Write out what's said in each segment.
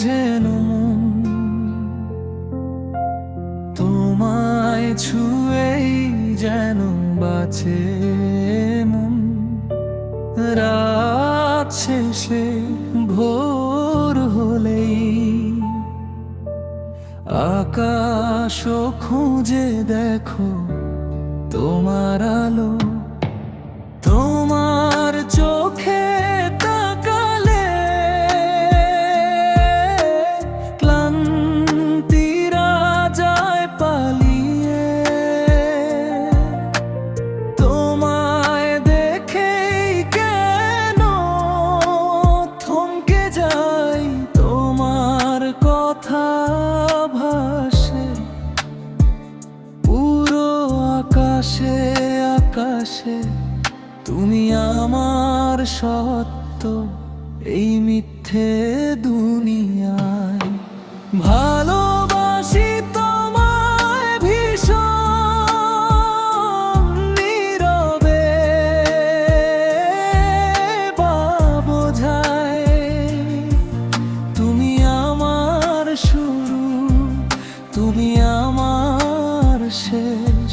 যেন মন, তোমায় ছুঁয়েই যেন বাঁচে মন। রাত শেষে ভোর হলেই আকাশ খুঁজে দেখো তোমার আলো। তোমার চোখে তাকালে ক্লান্তিরা যায় পালিয়ে। তোমায় দেখেই কেন থমকে যাই, তোমার কথা ভাসে পুরো আকাশে আকাশে। তুমি আমার সত্য এই মিথ্যে দুনিয়ায়। ভালোবাসি তোমায় ভীষণ নীরবে বা বোঝায়। তুমি আমার শুরু, তুমি আমার শেষ,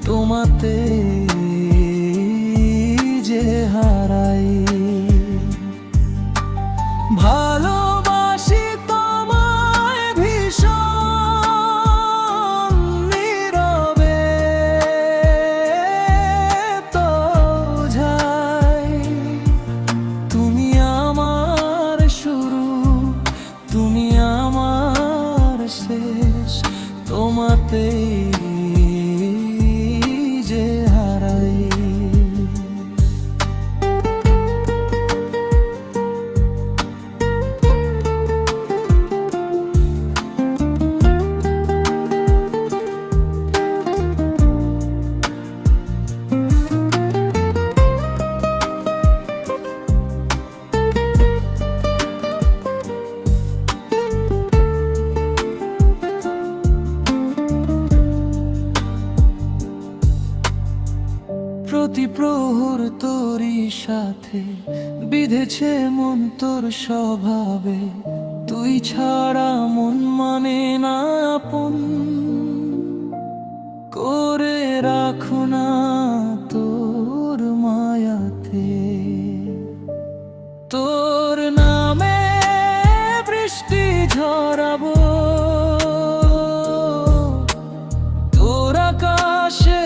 তোমাতে যে হারাই। ভালোবাসি তোমায় ভীষণ নীরবে তো বোঝাই। তুমি আমার শুরু, তুমি আমার শেষ, তোমাতে যে হারাই। প্রতি প্রহর তোরই সাথে বিঁধেছে মন তোর স্বভাবে। তুই ছাড়া মন মানে না আপন, করে রাখো না তোর মায়াতে। তোর নামে বৃষ্টি ঝরাবো, তোর আকাশে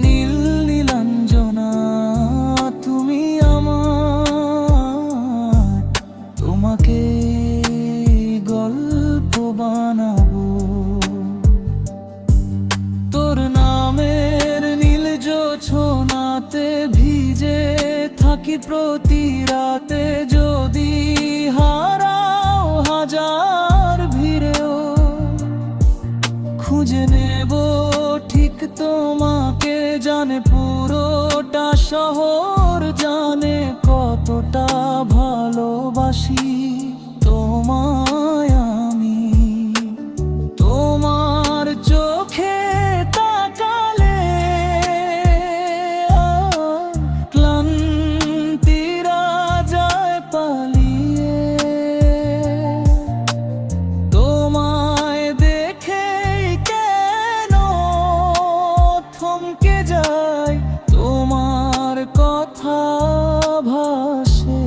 নীল নীলাঞ্জনা। তুমি আমার, তোমাকে গল্প বানাবো। তোর নামের নীল জোছনাতে ভিজে থাকি প্রতি রাতে। যদি হারাও হাজার ভিড়েও খুঁজে নেব ঠিক তোমাকে। জানে পুরোটা শহর, জানে কতটা ভালোবাসি তোমায় আমি। তোমার চোখে তাকালে ক্লান্তিরা যায় পালিয়ে। তোমায় দেখেই কেন থমকে যাই, তোমার কথা ভাসে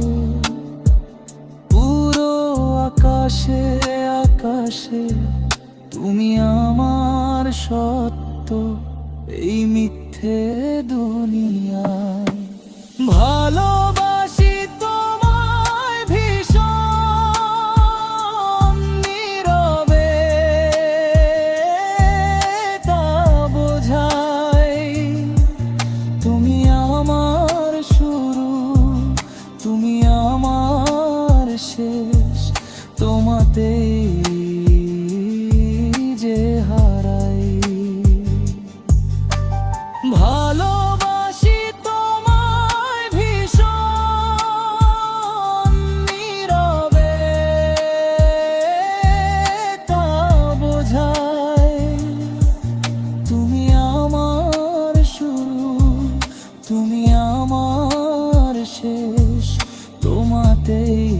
পুরো আকাশে আকাশে। তুমি আমার সত্য এই মিথ্যে দুনিয়ায়। ভালোবাসি তোমায় ভীষণ নীরবে তা বোঝাই। তুমি আমার শুরু, তুমি আমার শেষ, তোমাতে যে হারাই। ভালোবাসি তোমায় ভীষণ নীরবে তা বোঝাই। তুমি আমার শুরু, তুমি আমার শেষ। দিতেই